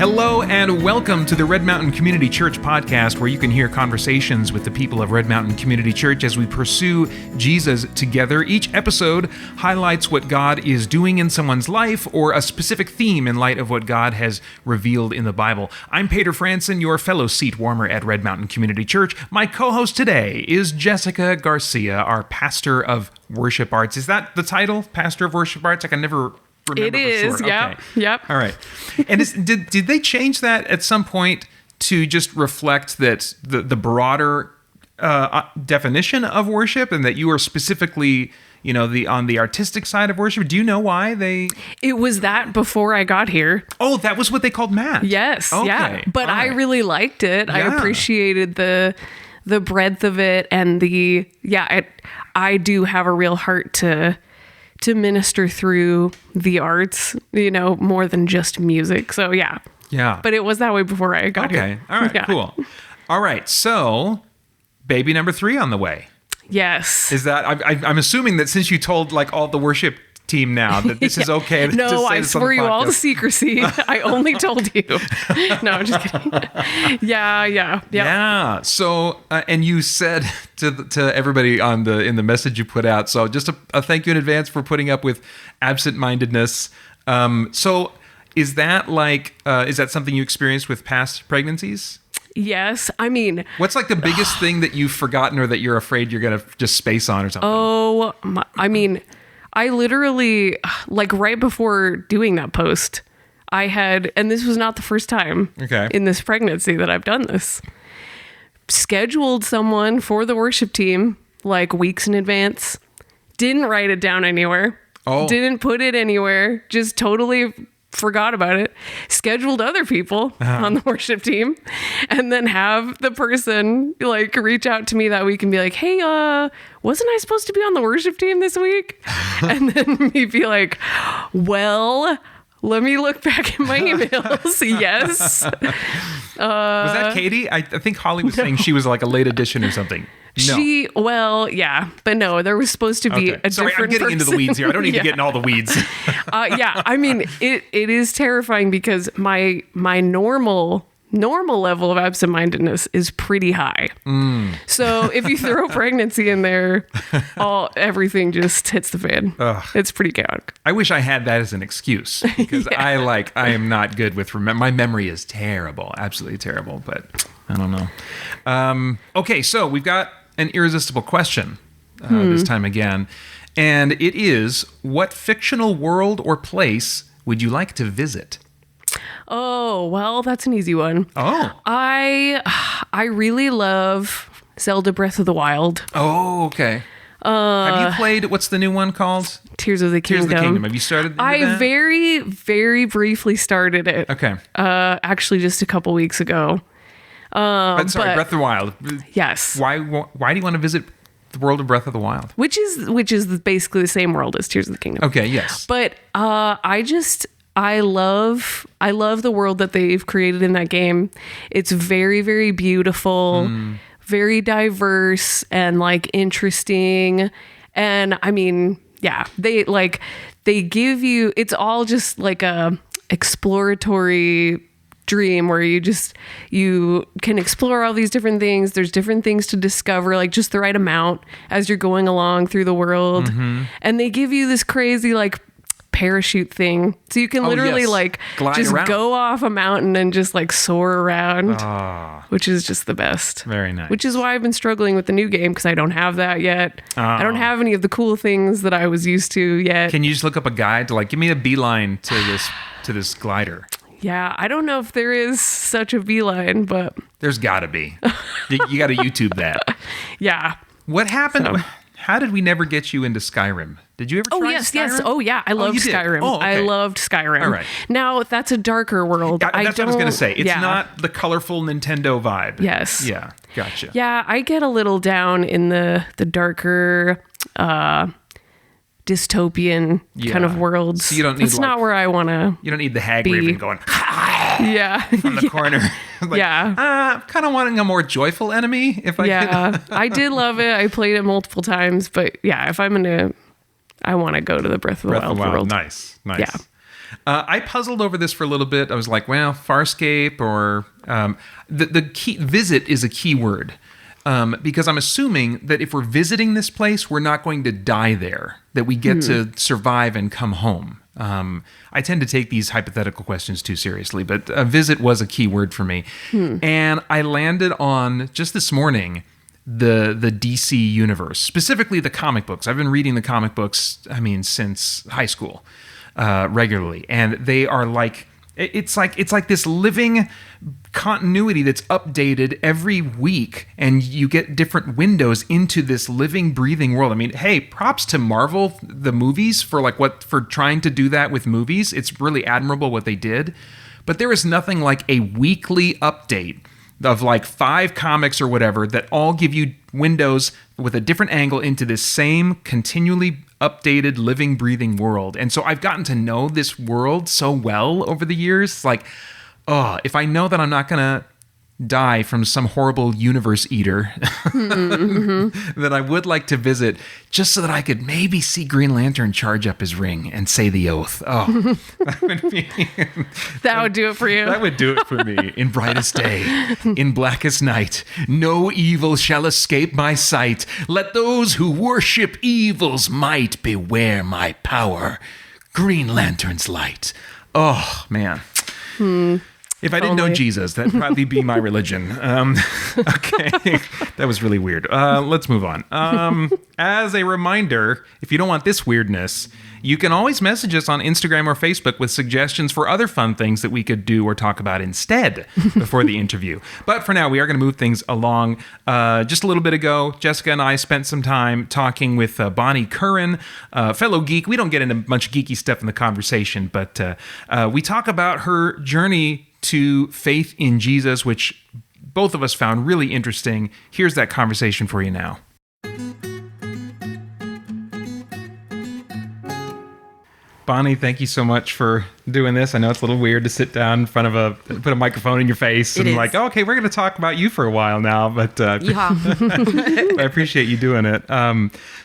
Hello and welcome to the Red Mountain Community Church podcast, where you can hear conversations with the people of Red Mountain Community Church as we pursue Jesus together. Each episode highlights what God is doing in someone's life or a specific theme in light of what God has revealed in the Bible. I'm Peter Franson, your fellow seat warmer at Red Mountain Community Church. My co-host today is Jessica Garcia, our pastor of worship arts. Is that the title? Pastor of worship arts? I can never remember. It is, sure. yeah. Okay. Yep. All right. And did they change that at some point to just reflect that the broader definition of worship, and that you are specifically, on the artistic side of worship? Do you know why they? It was that before I got here. Oh, that was what they called math. Yes. Okay. Yeah. But All I right. really liked it. I Yeah. appreciated the breadth of it, and I do have a real heart to minister through the arts, more than just music. So yeah. Yeah. But it was that way before I got here. Okay. All right. Yeah. Cool. All right. So, baby number 3 on the way. Yes. Is that I'm assuming that since you told all the worship team now that this is okay to No, say I this on swore the you all to podcast. secrecy. I only told you. No, I'm just kidding. Yeah. Yep. Yeah. So, and you said to everybody in the message you put out. So, just a thank you in advance for putting up with absent-mindedness. So, is that something you experienced with past pregnancies? Yes. I mean, What's the biggest thing that you've forgotten or that you're afraid you're gonna just space on or something? I literally, right before doing that post, I had, and this was not the first time in this pregnancy that I've done this, scheduled someone for the worship team weeks in advance, didn't write it down anywhere, didn't put it anywhere, just totally forgot about it, scheduled other people on the worship team, and then have the person reach out to me that week and be like, hey, wasn't I supposed to be on the worship team this week? And then me be like, well, let me look back at my emails. Yes. Was that Katie? I think Holly was saying she was a late addition or something. No. Yeah, but no, there was supposed to be a Sorry, different I'm getting into the weeds here. I don't need to get in all the weeds. Yeah, I mean, it is terrifying because my normal level of absent-mindedness is pretty high. So if you throw pregnancy in there, everything just hits the fan. Ugh. It's pretty chaotic. I wish I had that as an excuse, because I am not good with my memory is terrible, absolutely terrible, but I don't know. Okay, so we've got an irresistible question this time again, and it is, what fictional world or place would you like to visit? Oh, well, that's an easy one. Oh. I really love Zelda Breath of the Wild. Oh, okay. Have you played, what's the new one called? Tears of the Kingdom. Tears of the Kingdom. Have you started into I that? very, very briefly started it. Okay. Actually, just a couple weeks ago. Breath of the Wild. Yes. Why do you want to visit the world of Breath of the Wild? Which is basically the same world as Tears of the Kingdom. Okay, yes. But I love the world that they've created in that game. It's very, very beautiful, very diverse, and interesting. And I mean, yeah, they give you, it's all just a exploratory dream where you can explore all these different things. There's different things to discover, just the right amount as you're going along through the world. And they give you this crazy parachute thing, so you can literally glide just around. go off a mountain and just soar around, which is just the best. Very nice. Which is why I've been struggling with the new game, because I don't have that yet. I don't have any of the cool things that I was used to yet. Can you just look up a guide to give me a beeline to this glider? Yeah, I don't know if there is such a beeline, but There's got to be. You got to YouTube that. yeah. What happened? So- How did we never get you into Skyrim? Did you ever try Yes. Skyrim? Oh, yeah. I loved you did? Skyrim. Oh, okay. I loved Skyrim. All right. Now, that's a darker world. That's what I was going to say. It's yeah. not the colorful Nintendo vibe. Yes. Yeah. Gotcha. Yeah, I get a little down in the darker dystopian kind of worlds. So you don't need It's not where I want to. You don't need the hag be. raven going Yeah. from the corner. Yeah. Kind of wanting a more joyful enemy. If I Yeah. I did love it. I played it multiple times, but yeah, if I'm gonna, I want to go to the Breath of the Wild world. Nice. Yeah. I puzzled over this for a little bit. I was like, well, Farscape or the key visit is a key word. Because I'm assuming that if we're visiting this place, we're not going to die there, that we get to survive and come home. I tend to take these hypothetical questions too seriously, but a visit was a key word for me. And I landed on, just this morning, the DC universe, specifically the comic books. I've been reading the comic books, since high school, regularly. And they are like... It's like this living continuity that's updated every week, and you get different windows into this living, breathing world. I mean, hey, props to Marvel, the movies, for trying to do that with movies. It's really admirable what they did. But there is nothing like a weekly update of like 5 comics or whatever that all give you windows with a different angle into this same continually updated, living, breathing world. And so I've gotten to know this world so well over the years. Like, if I know that I'm not going to die from some horrible universe eater that I would like to visit, just so that I could maybe see Green Lantern charge up his ring and say the oath. That would do it for you. That would do it for me. In brightest day, in blackest night, no evil shall escape my sight. Let those who worship evil's might beware my power. Green Lantern's light. Oh, man. If I didn't know Jesus, that'd probably be my religion. Okay, that was really weird. Let's move on. As a reminder, if you don't want this weirdness, you can always message us on Instagram or Facebook with suggestions for other fun things that we could do or talk about instead before the interview. But for now, we are going to move things along. Just a little bit ago, Jessica and I spent some time talking with Bonnie Curran, fellow geek. We don't get into a bunch of geeky stuff in the conversation, but we talk about her journey to faith in Jesus, which both of us found really interesting. Here's that conversation for you now. Bonnie, thank you so much for doing this. I know it's a little weird to sit down in front of put a microphone in your face and like, okay, we're going to talk about you for a while now, but I appreciate you doing it.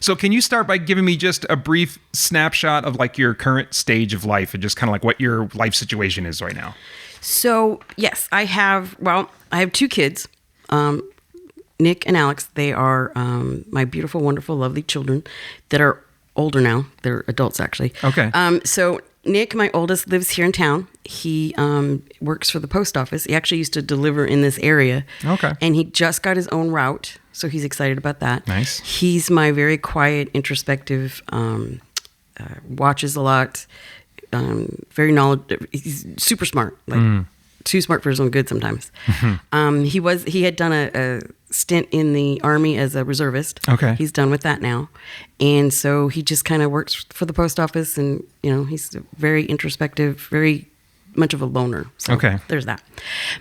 So can you start by giving me just a brief snapshot of like your current stage of life and just kind of like what your life situation is right now? So, yes, I have 2 kids, Nick and Alex. They are my beautiful, wonderful, lovely children that are older now. They're adults, actually. Okay. So Nick, my oldest, lives here in town. He works for the post office. He actually used to deliver in this area. Okay. And he just got his own route, so he's excited about that. Nice. He's my very quiet, introspective, watches a lot, very knowledgeable. He's super smart, like too smart for his own good sometimes. He had done a stint in the Army as a reservist. Okay. He's done with that now. And so he just kind of works for the post office, and, he's very introspective, very much of a loner. So okay. There's that.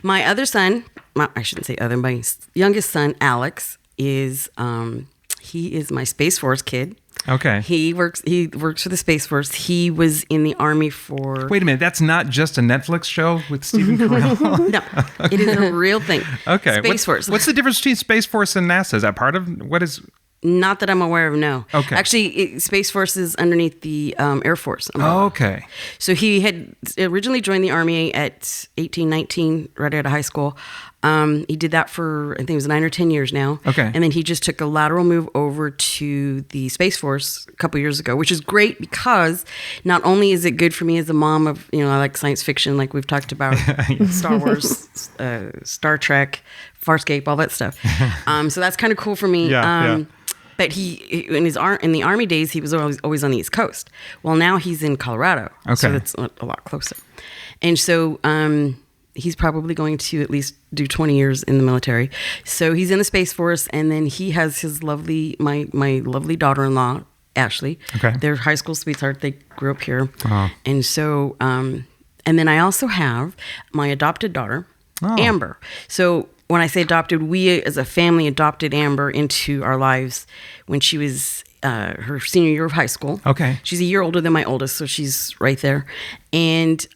My other son, I shouldn't say other, my youngest son, Alex, he is my Space Force kid. Okay. He works for the Space Force. He was in the Army for... Wait a minute, that's not just a Netflix show with Stephen Carell? No, it is a real thing. Okay. Space Force. What's the difference between Space Force and NASA? Is that part of... What is... Not that I'm aware of, no. Okay. Actually, Space Force is underneath the Air Force. Okay. So he had originally joined the Army at 18, 19, right out of high school. He did that for, I think it was 9 or 10 years now. Okay. And then he just took a lateral move over to the Space Force a couple years ago, which is great because not only is it good for me as a mom of, I like science fiction, like we've talked about, Star Wars, Star Trek, Farscape, all that stuff. So that's kind of cool for me. Yeah. But he, in the Army days, he was always on the East Coast. Well, now he's in Colorado. Okay. So that's a lot closer. And so he's probably going to at least do 20 years in the military. So he's in the Space Force, and then he has his my lovely daughter-in-law, Ashley. Okay. They're high school sweetheart. They grew up here. Uh-huh. And so, and then I also have my adopted daughter, Amber. So when I say adopted, we as a family adopted Amber into our lives when she was her senior year of high school. Okay. She's a year older than my oldest, so she's right there. And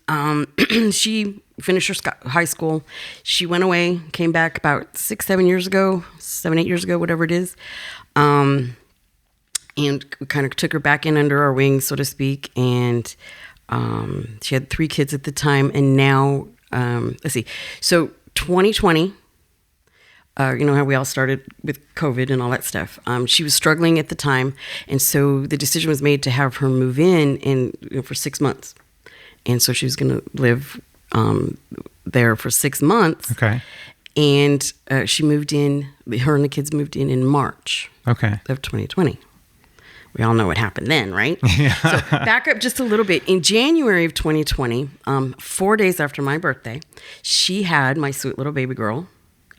she finished her high school. She went away, came back about 7 years ago, 8 years ago, whatever it is. And we kind of took her back in under our wings, so to speak. And She had 3 kids at the time, and now, let's see. So 2020, you know how we all started with COVID and all that stuff. She was struggling at the time, and so the decision was made to have her move in for 6 months. And so she was going to live there for 6 months. Okay. And she moved in, her and the kids moved in March of 2020. We all know what happened then, right? Yeah. So back up just a little bit. In January of 2020, 4 days after my birthday, she had my sweet little baby girl,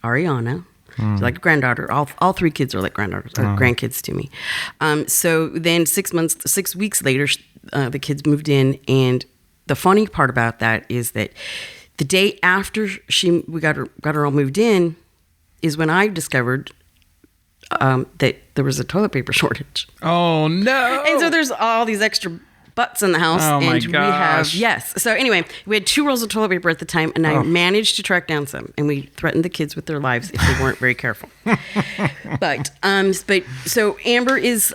Ariana. She's like a granddaughter. All 3 kids are like granddaughters, or grandkids to me. So then 6 weeks later, the kids moved in. And the funny part about that is that the day after we got her all moved in is when I discovered that there was a toilet paper shortage. Oh no! And so there's all these extra butts in the house. Oh my and gosh! Yes. So anyway, we had 2 rolls of toilet paper at the time, and I managed to track down some, and we threatened the kids with their lives if they weren't very careful. But so Amber is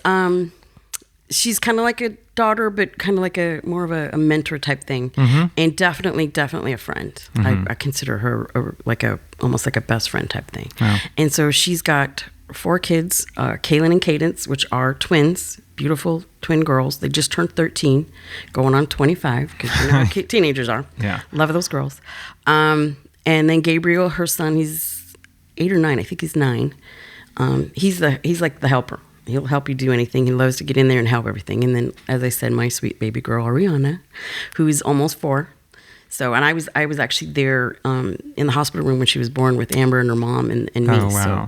she's kind of like a daughter, but kind of like more of a mentor type thing, and definitely a friend. I consider her almost like a best friend type thing. Wow. And so she's got 4 kids, Kaylin and Cadence, which are twins, beautiful twin girls. They just turned 13, going on 25, because you know how teenagers are. Yeah. Love those girls. And then Gabriel, her son, he's 8 or 9. I think he's 9. He's like the helper. He'll help you do anything. He loves to get in there and help everything. And then, as I said, my sweet baby girl, Ariana, who is almost 4. So, and I was actually there in the hospital room when she was born with Amber and her mom and me. Oh, wow. So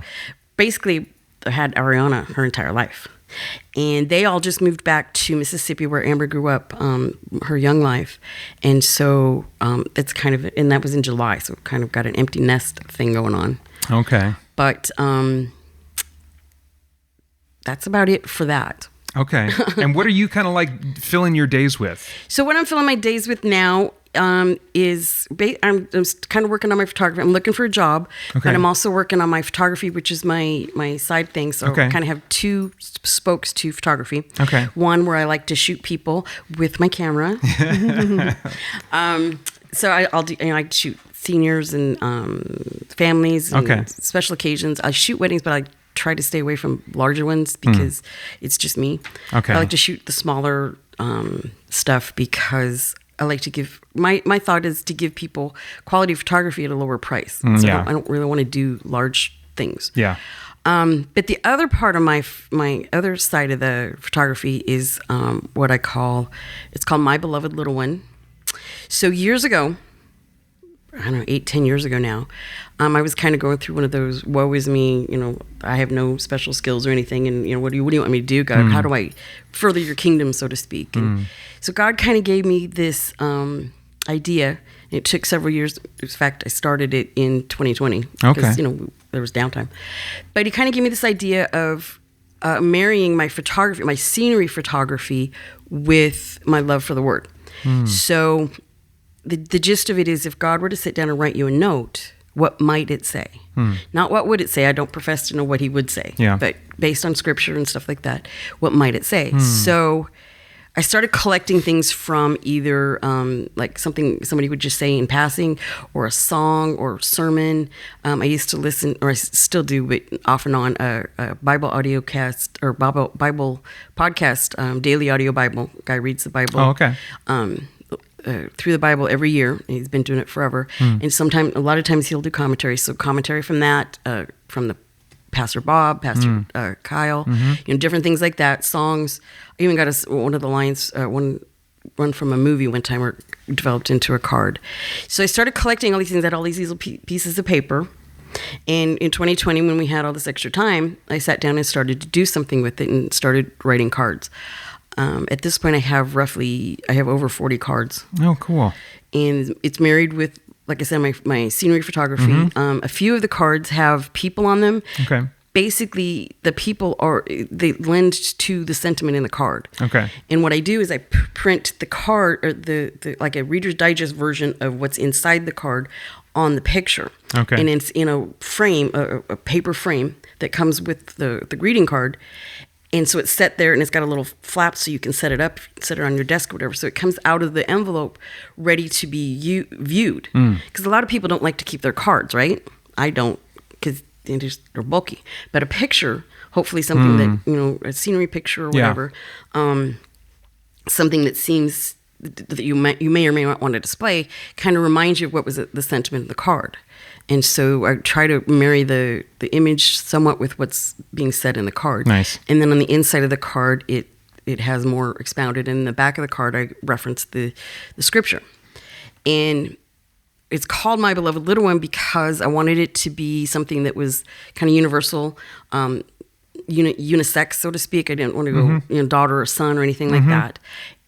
basically, I had Ariana her entire life. And they all just moved back to Mississippi where Amber grew up, her young life. And so it's kind of, and that was in July. So kind of got an empty nest thing going on. Okay. But that's about it for that. Okay. And what are you kind of like filling your days with? So what I'm filling my days with now is I'm kind of working on my photography. I'm looking for a job, but I'm also working on my photography, which is my side thing. So I kind of have 2 spokes to photography. Okay. One where I like to shoot people with my camera. So I'll do, I shoot seniors and families and special occasions. I shoot weddings, but I try to stay away from larger ones because it's just me. Okay. I like to shoot the smaller stuff because I like to give my thought is to give people quality photography at a lower price. So I don't really want to do large things. Yeah. But the other part of my other side of the photography is what it's called My Beloved Little One. So years ago, I don't know, 8-10 years ago now, I was kind of going through one of those woe is me, I have no special skills or anything, and what do you want me to do, God? How do I further your kingdom, so to speak? And so God kind of gave me this idea. It took several years. In fact, I started it in 2020 because there was downtime. But He kind of gave me this idea of marrying my photography, my scenery photography, with my love for the Word. So the gist of it is, if God were to sit down and write you a note, what might it say? Not what would it say. I don't profess to know what He would say. Yeah. But based on Scripture and stuff like that, what might it say? So I started collecting things from either like something somebody would just say in passing, or a song or sermon. I used to listen, or I still do, but off and on, a Bible audio cast or Bible podcast, daily audio Bible. Guy reads the Bible. Oh, okay. Through the Bible every year. He's been doing it forever. And a lot of times he'll do commentary. So commentary from that, from the Pastor Bob, Pastor Kyle, different things like that. Songs. I even got one of the lines, one from a movie one time, were developed into a card. So I started collecting all these things. I had all these little pieces of paper. And in 2020, when we had all this extra time, I sat down and started to do something with it and started writing cards. At this point, I have over 40 cards. Oh, cool. And it's married with, like I said, my scenery photography. A few of the cards have people on them. Okay. Basically, the people they lend to the sentiment in the card. Okay. And what I do is I print the card, or the like a Reader's Digest version of what's inside the card on the picture. Okay. And it's in a frame, a paper frame that comes with the greeting card. And so it's set there, and it's got a little flap so you can set it up, set it on your desk or whatever. So it comes out of the envelope ready to be viewed. Because a lot of people don't like to keep their cards, right? I don't, because they're bulky. But a picture, hopefully something that, a scenery picture or whatever, something that seems that you may or may not want to display, kind of reminds you of what was the sentiment of the card. And so I try to marry the image somewhat with what's being said in the card. Nice. And then on the inside of the card, it has more expounded. And in the back of the card, I reference the scripture. And it's called My Beloved Little One because I wanted it to be something that was kind of universal, unisex, so to speak. I didn't want to go, daughter or son or anything like that.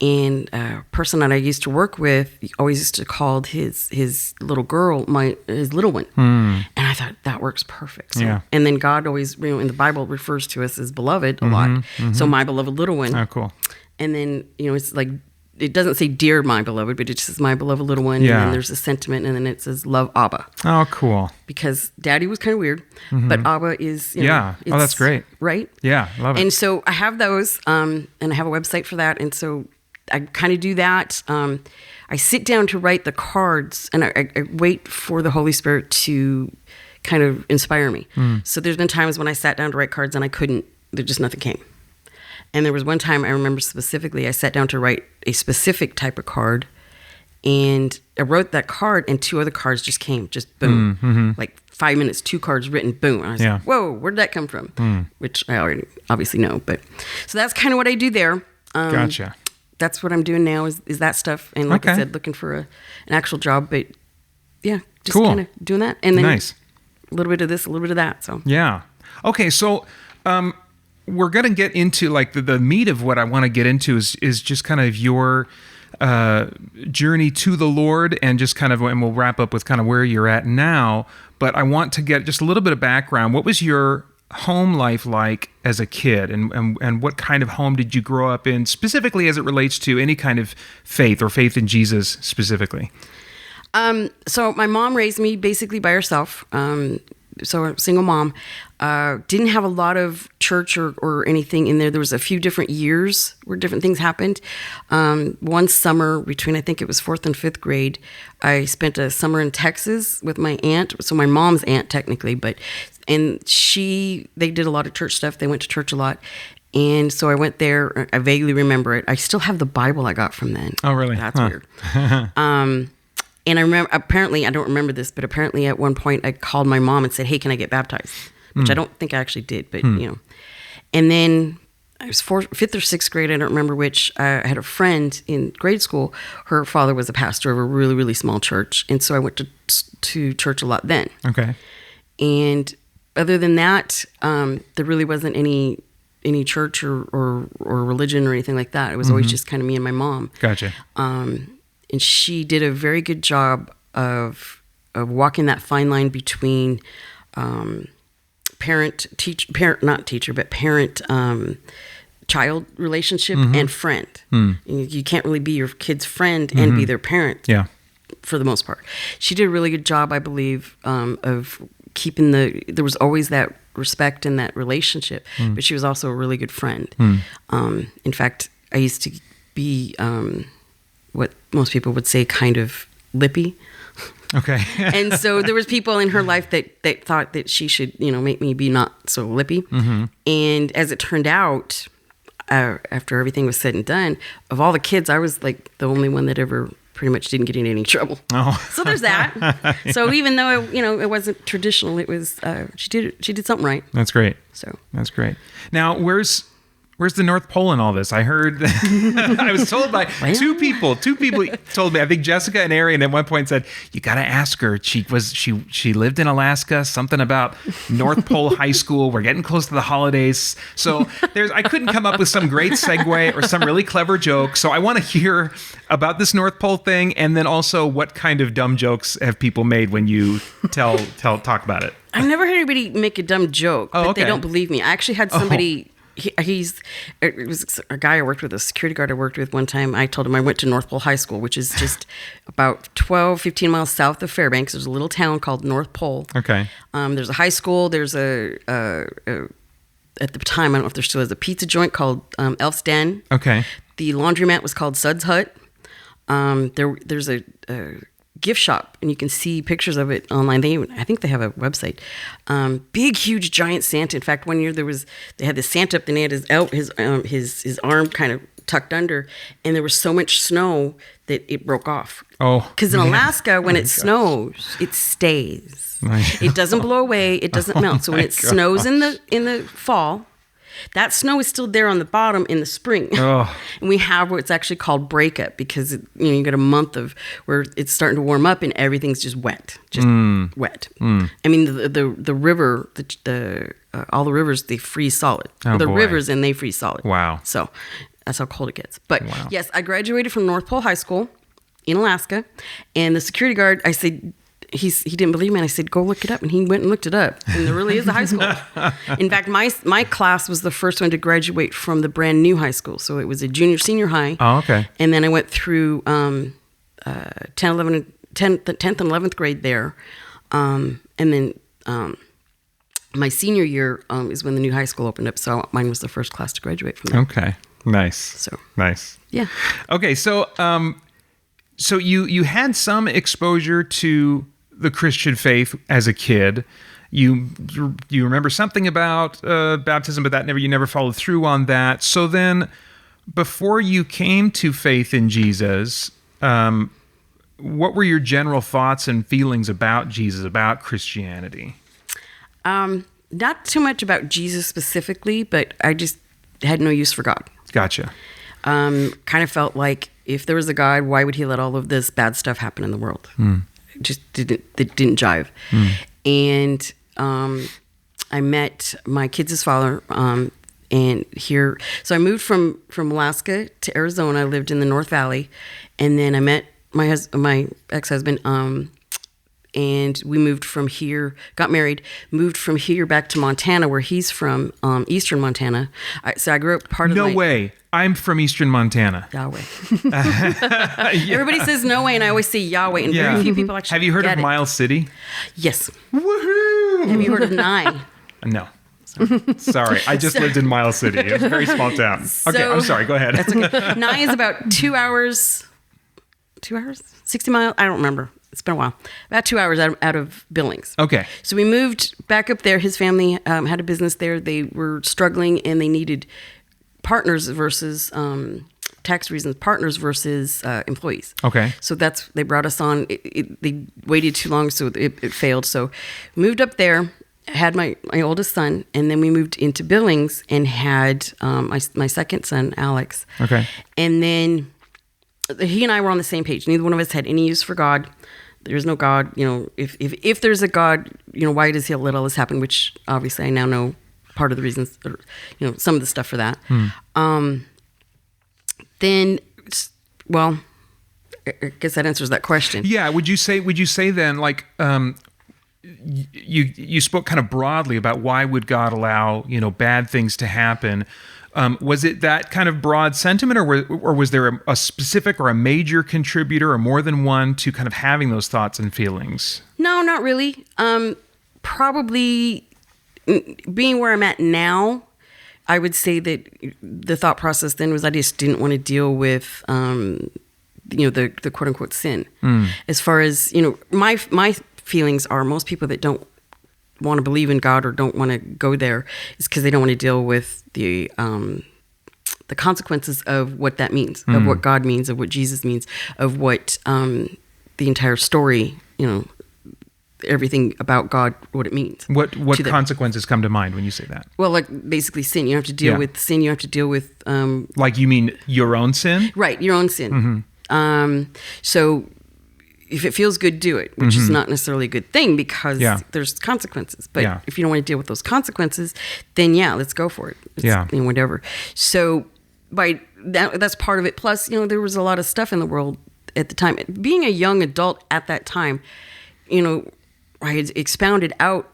And a person that I used to work with always used to call his little girl his little one. And I thought that works perfect. So, and then God always, in the Bible, refers to us as beloved a lot. So my beloved little one. Oh, cool. And then, it's like, it doesn't say dear my beloved, but it just says my beloved little one. Yeah. And then there's a sentiment, and then it says love Abba. Oh, cool. Because Daddy was kind of weird, but Abba is, oh, that's great. Right? Yeah, love it. And so I have those, and I have a website for that. And so I kind of do that. I sit down to write the cards, and I wait for the Holy Spirit to kind of inspire me. So there's been times when I sat down to write cards and I couldn't, just nothing came. And there was one time I remember specifically, I sat down to write a specific type of card, and I wrote that card, and 2 other cards just came, just boom. Like 5 minutes, 2 cards written, boom. And I was like, whoa, where'd that come from? Which I already obviously know. But so that's kind of what I do there. Gotcha. That's what I'm doing now is that stuff. And like I said, looking for an actual job. But yeah, just kind of doing that. And then a little bit of this, a little bit of that. So yeah. Okay, so we're going to get into like the meat of what I want to get into is just kind of your journey to the Lord, and just kind of, and we'll wrap up with kind of where you're at now. But I want to get just a little bit of background. What was your home life like as a kid, and what kind of home did you grow up in, specifically as it relates to any kind of faith or faith in Jesus specifically? So my mom raised me basically by herself. So a single mom, didn't have a lot of church or anything in there. There was a few different years where different things happened. One summer between, I think it was 4th and 5th grade, I spent a summer in Texas with my aunt. So my mom's aunt technically, and they did a lot of church stuff. They went to church a lot. And so I went there. I vaguely remember it. I still have the Bible I got from then. Oh, really? That's weird. And I remember, apparently, I don't remember this, but apparently at one point I called my mom and said, hey, can I get baptized? Which I don't think I actually did, but And then I was 5th or 6th grade, I don't remember which. I had a friend in grade school. Her father was a pastor of a really, really small church. And so I went to church a lot then. Okay. And other than that, there really wasn't any church or religion or anything like that. It was always just kind of me and my mom. Gotcha. And she did a very good job of walking that fine line between parent child relationship and friend. You can't really be your kid's friend and be their parent. Yeah. For the most part, she did a really good job, I believe, of keeping there was always that respect in that relationship, but she was also a really good friend. In fact, I used to be what most people would say kind of lippy. Okay. And so there was people in her life that thought that she should, make me be not so lippy. And as it turned out, after everything was said and done, of all the kids, I was like the only one that ever pretty much didn't get in any trouble. Oh. So there's that. So even though it wasn't traditional, it was she did something right. That's great. So that's great. Now where's the North Pole in all this? I heard I was told by two people told me, I think Jessica and Arian at one point said, you got to ask her. She lived in Alaska, something about North Pole High School. We're getting close to the holidays. So I couldn't come up with some great segue or some really clever joke. So I want to hear about this North Pole thing. And then also what kind of dumb jokes have people made when you talk about it? I've never heard anybody make a dumb joke, but they don't believe me. I actually had somebody... It was a guy I worked with, a security guard I worked with one time. I told him I went to North Pole High School, which is just about 15 miles south of Fairbanks. There's a little town called North Pole. Okay. There's a high school. There's a at the time, I don't know if there still is, a pizza joint called Elf's Den. Okay. The laundromat was called Sud's Hut. There's a gift shop, and you can see pictures of it online. I think they have a website. Big, huge, giant Santa. In fact, one year they had the Santa up, and they had his arm kind of tucked under, and there was so much snow that it broke off. Oh, because in Alaska, when it snows, it stays. It doesn't blow away. It doesn't melt. So when it snows in the fall, that snow is still there on the bottom in the spring. Oh. And we have what's actually called breakup, because you get a month of where it's starting to warm up and everything's just wet, wet. I mean, the river, all the rivers, they freeze solid. Rivers, and they freeze solid. Wow. So that's how cold it gets. But yes, I graduated from North Pole High School in Alaska, and the security guard, I said, he didn't believe me, and I said, go look it up, and he went and looked it up, and there really is a high school. In fact, my class was the first one to graduate from the brand new high school, so it was a senior high. Oh, okay. And then I went through 10th and 11th grade there, and then my senior year is when the new high school opened up, so mine was the first class to graduate from there. Okay. Nice. So nice. Yeah. Okay, so so you had some exposure to the Christian faith as a kid. You remember something about baptism, but you never followed through on that. So then, before you came to faith in Jesus, what were your general thoughts and feelings about Jesus, about Christianity? Not too much about Jesus specifically, but I just had no use for God. Gotcha. Kind of felt like, if there was a God, why would he let all of this bad stuff happen in the world? It just didn't jive. And I met my kids' father, and here, so I moved from Alaska to Arizona. I lived in the North Valley, and then I met my ex-husband, and we moved from here, got married, moved from here back to Montana, where he's from, eastern Montana. So I grew up part of No way. I'm from eastern Montana. Yahweh. Everybody says no way, and I always say Yahweh, and very few people actually Have you heard of it. Miles City? Yes. Woohoo! Have you heard of Nye? No. Sorry. I just lived in Miles City. It was a very small town. Okay, I'm sorry. Go ahead. That's okay. Nye is about 2 hours, 60 miles? I don't remember. It's been a while. About 2 hours out of Billings. Okay. So we moved back up there. His family had a business there. They were struggling, and they needed partners versus tax reasons, partners versus employees. Okay. So they brought us on. They waited too long, so it failed. So moved up there, had my oldest son, and then we moved into Billings and had my second son, Alex. Okay. And then he and I were on the same page. Neither one of us had any use for God. There's no God. If there's a God, why does he let all this happen? Which obviously I now know part of the reasons, or, some of the stuff for that. Then, well, I guess that answers that question. Yeah. Would you say then, like, you spoke kind of broadly about why would God allow, bad things to happen? Was it that kind of broad sentiment, or was there a specific or a major contributor, or more than one, to kind of having those thoughts and feelings? No, not really. Probably being where I'm at now, I would say that the thought process then was I just didn't want to deal with, the quote unquote sin. As far as, my feelings are, most people that don't want to believe in God or don't want to go there is because they don't want to deal with the consequences of what that means, of what God means, of what Jesus means, of what the entire story, everything about God, what it means. What consequences come to mind when you say that? Well, like basically sin. You have to deal with sin. You have to deal with like, you mean your own sin? Right, your own sin. So if it feels good, do it, which is not necessarily a good thing, because there's consequences. But if you don't want to deal with those consequences, then let's go for it. It's, whatever. So that's part of it. Plus, there was a lot of stuff in the world at the time. Being a young adult at that time, I had expounded out,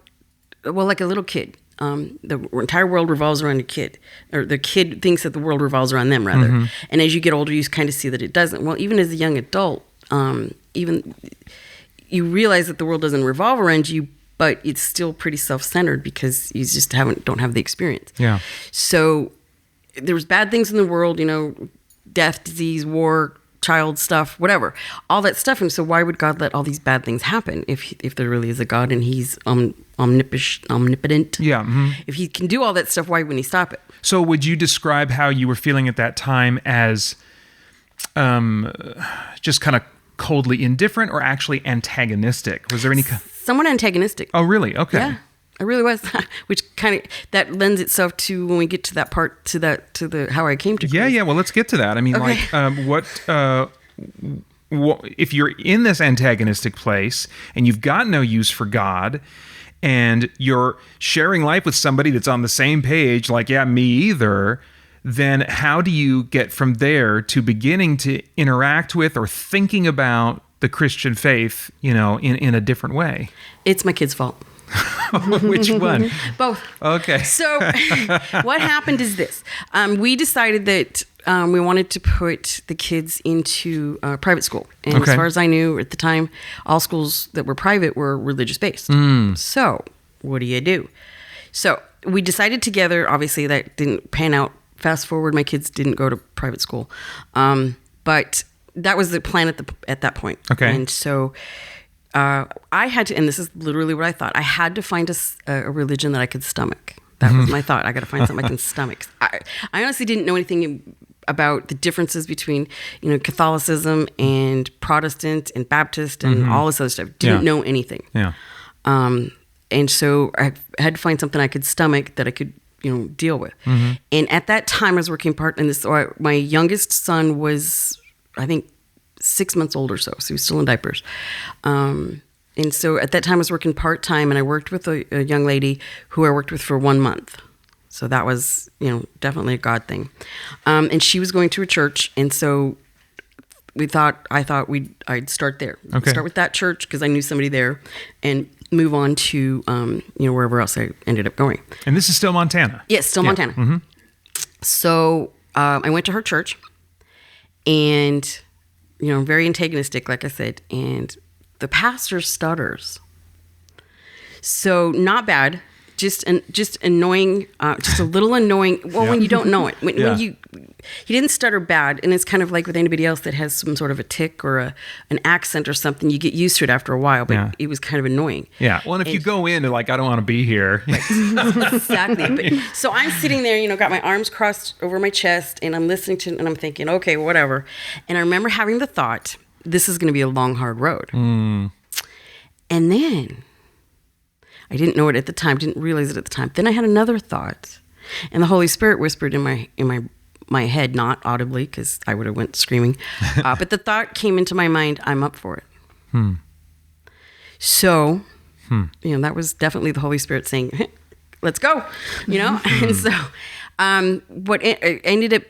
well, like a little kid. The entire world revolves around a kid, or the kid thinks that the world revolves around them, rather. And as you get older, you kind of see that it doesn't. Well, even as a young adult, even you realize that the world doesn't revolve around you, but it's still pretty self-centered because you just don't have the experience. Yeah. So there was bad things in the world, death, disease, war, child stuff, whatever, all that stuff. And so why would God let all these bad things happen if there really is a God and he's omnipotent? Yeah. Mm-hmm. If he can do all that stuff, why wouldn't he stop it? So would you describe how you were feeling at that time as just kind of coldly indifferent or actually antagonistic? Was there any... Somewhat antagonistic. Oh, really? Okay. Yeah, I really was. Which kind of, that lends itself to when we get to that part, to the how I came to Christ. Yeah. Well, let's get to that. I mean, Okay. what if you're in this antagonistic place and you've got no use for God, and you're sharing life with somebody that's on the same page, like, yeah, me either, then how do you get from there to beginning to interact with or thinking about the Christian faith, in a different way? It's my kid's fault. Which one? Both. Okay. So what happened is this. We decided that we wanted to put the kids into private school. And Okay. as far as I knew at the time, all schools that were private were religious-based. So what do? So we decided together, obviously that didn't pan out. Fast forward, my kids didn't go to private school. But that was the plan at that point. Okay. And so I had to, and this is literally what I thought, I had to find a religion that I could stomach. That was my thought. I got to find something I can stomach. I honestly didn't know anything about the differences between, Catholicism and Protestant and Baptist and all this other stuff. Didn't know anything. Yeah. And so I had to find something I could stomach that I could, deal with. And at that time I was working my youngest son was, I think, 6 months old or so he was still in diapers. And so at that time I was working part-time, and I worked with a young lady who I worked with for 1 month. So that was, definitely a God thing. And she was going to a church. And so I thought I'd start there. Okay. Start with that church because I knew somebody there, and move on to, wherever else I ended up going. And this is still Montana? Yes, still Montana. Mm-hmm. So I went to her church, and, very antagonistic, like I said, and the pastor stutters. So not bad, just annoying, just a little annoying. Well, when you don't know it, when he didn't stutter bad, and it's kind of like with anybody else that has some sort of a tick or an accent or something. You get used to it after a while, but it was kind of annoying. Yeah. Well, and if you go in and like, I don't want to be here. Exactly. But, so I'm sitting there, got my arms crossed over my chest, and I'm listening to, and I'm thinking, okay, whatever. And I remember having the thought, this is going to be a long, hard road. And then I didn't know it at the time, didn't realize it at the time. Then I had another thought, and the Holy Spirit whispered in my head, not audibly, because I would have went screaming. But the thought came into my mind, I'm up for it. So, that was definitely the Holy Spirit saying, hey, let's go, And so what it ended up,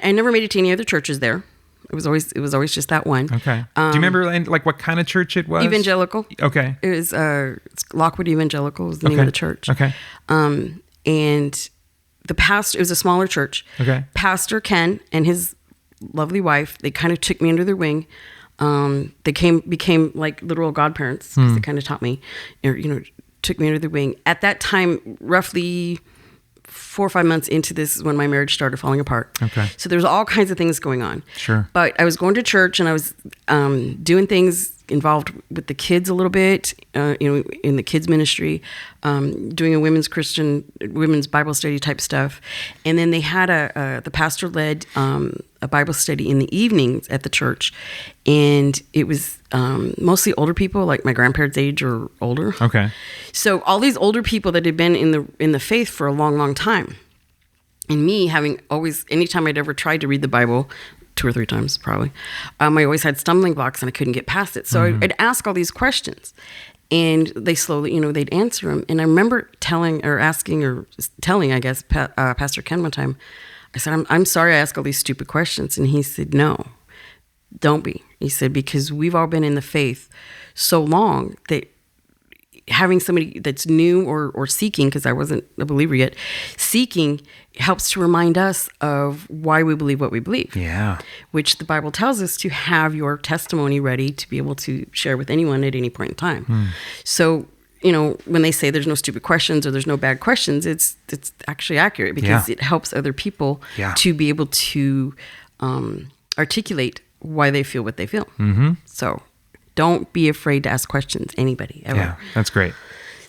I never made it to any other churches there. It was always just that one. Okay. Do you remember like what kind of church it was? Evangelical. Okay. It was it's Lockwood Evangelical was the name of the church. Okay. And the pastor, it was a smaller church. Okay. Pastor Ken and his lovely wife, they kind of took me under their wing. They became like literal godparents because they kind of taught me, took me under their wing. At that time, roughly 4 or 5 months into this is when my marriage started falling apart. Okay. So there's all kinds of things going on. Sure. But I was going to church, and I was doing things involved with the kids a little bit, in the kids ministry, doing a women's Bible study type stuff. And then they had the pastor led a Bible study in the evenings at the church. And it was mostly older people, like my grandparents' age or older. Okay. So all these older people that had been in the faith for a long, long time. And me having always, anytime I'd ever tried to read the Bible, 2 or 3 times probably, I always had stumbling blocks and I couldn't get past it. So I'd ask all these questions, and they slowly, they'd answer them. And I remember telling, I guess, Pastor Ken one time, I said, I'm sorry I ask all these stupid questions. And he said, no, don't be. He said, because we've all been in the faith so long that having somebody that's new or seeking, because I wasn't a believer yet, seeking helps to remind us of why we believe what we believe. Yeah. Which the Bible tells us to have your testimony ready to be able to share with anyone at any point in time. So when they say there's no stupid questions or there's no bad questions, it's actually accurate because it helps other people to be able to articulate why they feel what they feel. Mm-hmm. So don't be afraid to ask questions, anybody, ever. Yeah, that's great.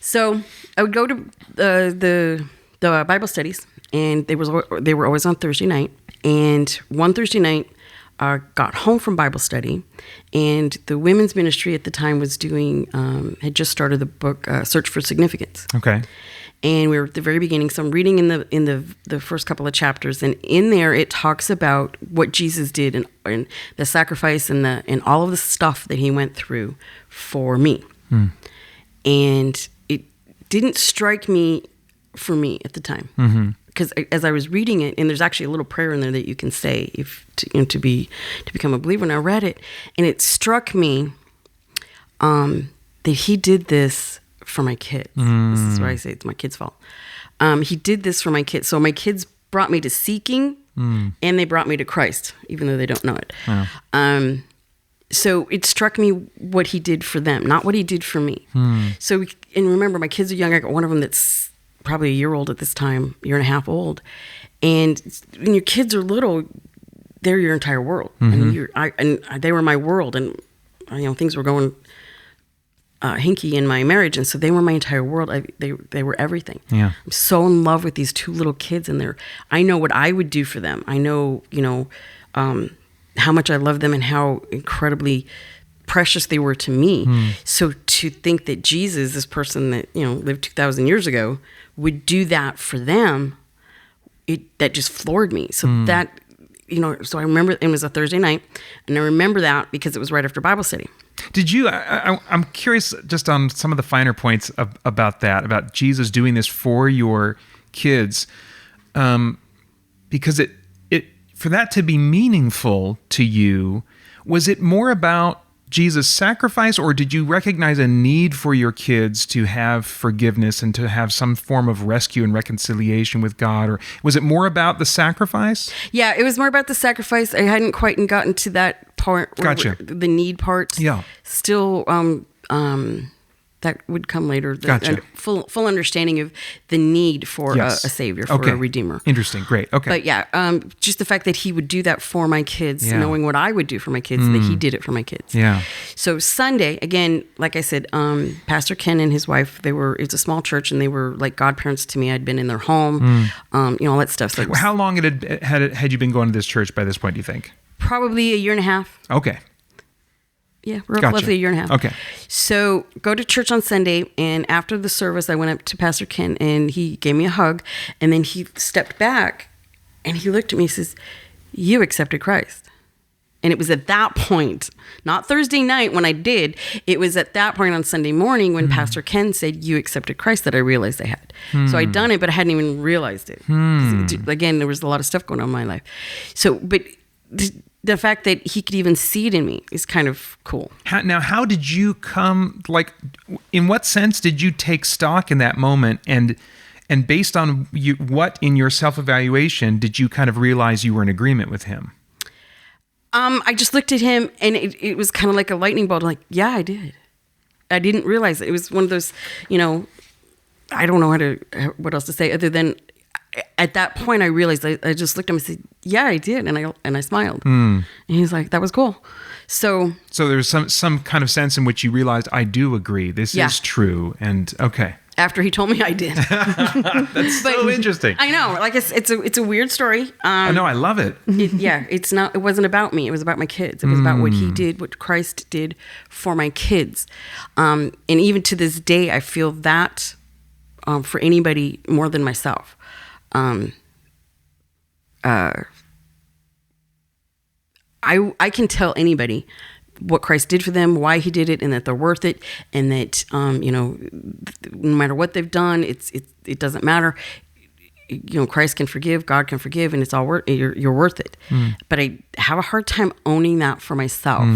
So I would go to the Bible studies, and they were always on Thursday night. And one Thursday night, I got home from Bible study, and the women's ministry at the time was had just started the book Search for Significance. Okay. And we were at the very beginning, so I'm reading in the first couple of chapters, and in there it talks about what Jesus did and the sacrifice and all of the stuff that he went through for me. And it didn't strike me for me at the time. Mm-hmm. Because as I was reading it, and there's actually a little prayer in there that you can say to become a believer. And I read it, and it struck me that he did this for my kids. This is why I say it's my kids' fault. He did this for my kids. So my kids brought me to seeking, and they brought me to Christ, even though they don't know it. Yeah. So it struck me what he did for them, not what he did for me. So, and remember, my kids are young. I got one of them that's probably a year old at this time, year and a half old. And when your kids are little, they're your entire world. And they were my world. And, things were going hinky in my marriage. And so they were my entire world. They were everything. Yeah. I'm so in love with these two little kids. And I know what I would do for them. I know, how much I love them and how incredibly precious they were to me. So to think that Jesus, this person that, lived 2,000 years ago, would do that for them, that just floored me. So that, so I remember it was a Thursday night, and I remember that because it was right after Bible study. Did you, I'm curious just on some of the finer points about that, about Jesus doing this for your kids, because it for that to be meaningful to you, was it more about Jesus' sacrifice, or did you recognize a need for your kids to have forgiveness and to have some form of rescue and reconciliation with God? Or was it more about the sacrifice? Yeah, it was more about the sacrifice. I hadn't quite gotten to that part. Gotcha. The need part. Yeah. Still, that would come later. Gotcha. Full understanding of the need for a savior, for a redeemer. Interesting. Great. Okay. But yeah, just the fact that he would do that for my kids, knowing what I would do for my kids, that he did it for my kids. Yeah. So Sunday, again, like I said, Pastor Ken and his wife, it's a small church, and they were like godparents to me. I'd been in their home, all that stuff. So how long had you been going to this church by this point, do you think? Probably a year and a half. Okay. Yeah, roughly a year and a half. Okay. So go to church on Sunday, and after the service, I went up to Pastor Ken, and he gave me a hug, and then he stepped back, and he looked at me and says, "You accepted Christ." And it was at that point, not Thursday night when I did, it was at that point on Sunday morning when Pastor Ken said, "You accepted Christ," that I realized I had. So I'd done it, but I hadn't even realized it. Again, there was a lot of stuff going on in my life. So, but the fact that he could even see it in me is kind of cool. How did you in what sense did you take stock in that moment, and based on what in your self-evaluation did you kind of realize you were in agreement with him? I just looked at him, and it was kind of like a lightning bolt. Like, yeah, I did. I didn't realize it. It was one of those, I don't know what else to say other than at that point I realized I just looked at him and said, "Yeah, I did," and I smiled. And he's like, "That was cool." So there was some kind of sense in which you realized, I do agree. This is true. And okay. After he told me I did. That's so interesting. I know. Like it's a weird story. No, I love it. It wasn't about me. It was about my kids. It was about what he did, what Christ did for my kids. And even to this day, I feel that for anybody more than myself. I can tell anybody what Christ did for them, why he did it, and that they're worth it, and that no matter what they've done, it doesn't matter. Christ can forgive, God can forgive, and it's all worth. You're worth it. But I have a hard time owning that for myself.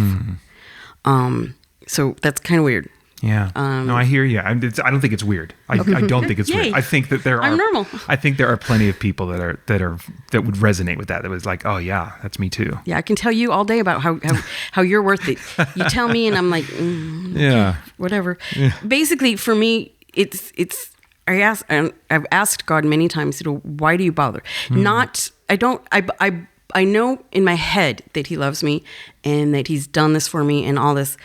So that's kind of weird. Yeah. No, I hear you. I don't think it's weird. I don't think it's weird. I think that I'm normal. I think there are plenty of people that would resonate with that. That was like, oh yeah, that's me too. Yeah, I can tell you all day about how you're worth it. You tell me, and I'm like, yeah, whatever. Yeah. Basically, for me, I've asked God many times, why do you bother? I know in my head that He loves me and that He's done this for me and all this.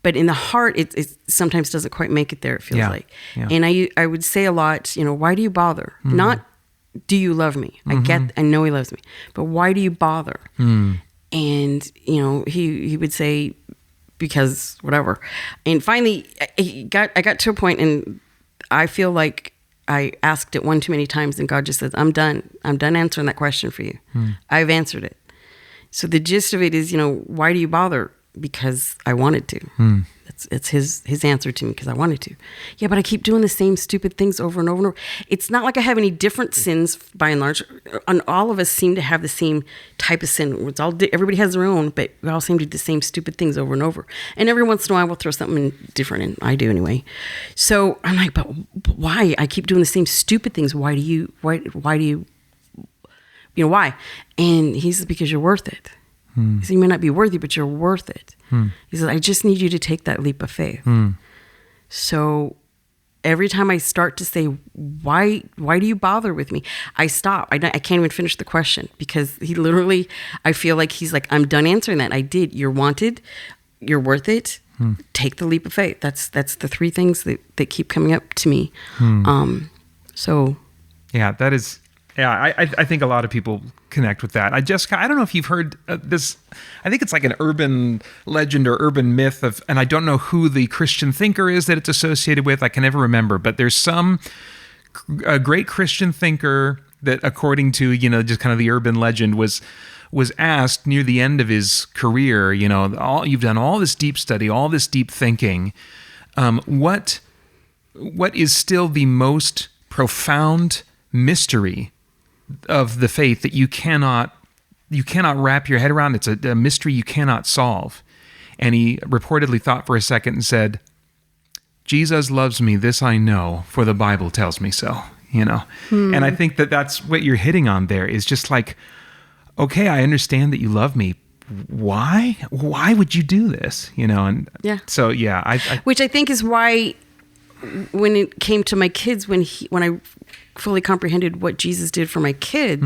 But in the heart, it sometimes doesn't quite make it there, it feels like. Yeah. And I would say a lot, why do you bother? Mm. Not, do you love me? Mm-hmm. I know He loves me. But why do you bother? Mm. And, he would say, because whatever. And finally, I got to a point, and I feel like I asked it one too many times, and God just says, I'm done. I'm done answering that question for you. Mm. I've answered it. So the gist of it is, why do you bother? Because I wanted to. It's his answer to me, because I wanted to. Yeah, but I keep doing the same stupid things over and over and over. It's not like I have any different sins by and large. And all of us seem to have the same type of sin. It's all everybody has their own, but we all seem to do the same stupid things over and over. And every once in a while we'll throw something different in. I do anyway. So I'm like, but why? I keep doing the same stupid things. Why do you why? And he says, because you're worth it. He said, you may not be worthy, but you're worth it. He said, I just need you to take that leap of faith. So every time I start to say, why do you bother with me? I stop. I can't even finish the question, because he literally, I feel like he's like, I'm done answering that. I did. You're wanted. You're worth it. Take the leap of faith. That's the three things that keep coming up to me. So. Yeah, that is. Yeah, I think a lot of people connect with that. Jessica, I don't know if you've heard this. I think it's like an urban legend or urban myth of, and I don't know who the Christian thinker is that it's associated with. I can never remember, but there's a great Christian thinker that, according to, just kind of the urban legend, was asked near the end of his career, you've done all this deep study, all this deep thinking. What is still the most profound mystery of the faith that you cannot wrap your head around? It's a mystery you cannot solve. And he reportedly thought for a second and said, Jesus loves me, this I know, for the Bible tells me so, And I think that that's what you're hitting on there, is just like, okay, I understand that you love me. Why would you do this? And yeah. So yeah, which I think is why when it came to my kids, when I fully comprehended what Jesus did for my kids,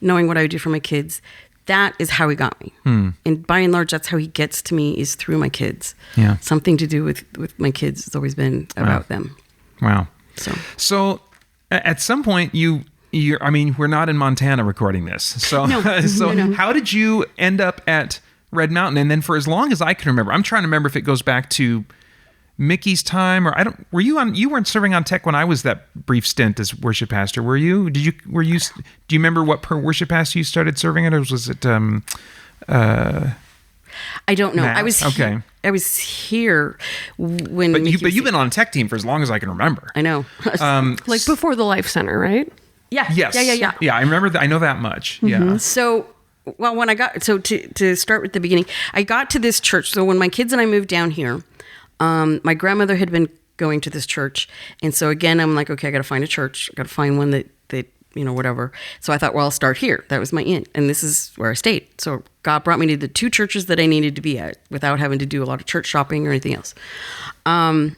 knowing what I would do for my kids, that is how he got me. And by and large, that's how he gets to me, is through my kids. Yeah. Something to do with my kids has always been about them. Wow. So at some point we're not in Montana recording this. So, no. No. How did you end up at Red Mountain? And then for as long as I can remember, I'm trying to remember if it goes back to Mickey's time, or you weren't serving on tech when I was that brief stint as worship pastor, were you? Do you remember what worship pastor you started serving at, or was it I don't know. Matt? I was here when But you've been on a tech team for as long as I can remember. I know. Like before the Life Center, right? Yeah. Yes. Yeah. Yeah, I remember that. I know that much. Mm-hmm. Yeah. So, well, when I got to start with the beginning, I got to this church. So when my kids and I moved down here, my grandmother had been going to this church. And so again, I'm like, okay, I got to find a church. I got to find one that, whatever. So I thought, well, I'll start here. That was my in. And this is where I stayed. So God brought me to the two churches that I needed to be at without having to do a lot of church shopping or anything else. And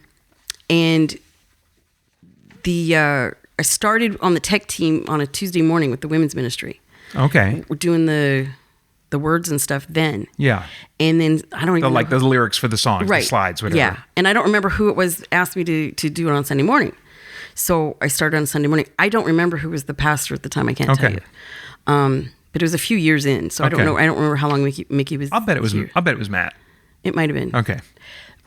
I started on the tech team on a Tuesday morning with the women's ministry. Okay. We're doing the words and stuff then. Yeah. And then I don't even like the lyrics for the songs, right. The slides, whatever. Yeah. And I don't remember who it was asked me to do it on Sunday morning. So I started on Sunday morning. I don't remember who was the pastor at the time. I can't tell you. But it was a few years in, so I don't know. I don't remember how long Mickey was. I'll bet it was Matt. It might have been. Okay.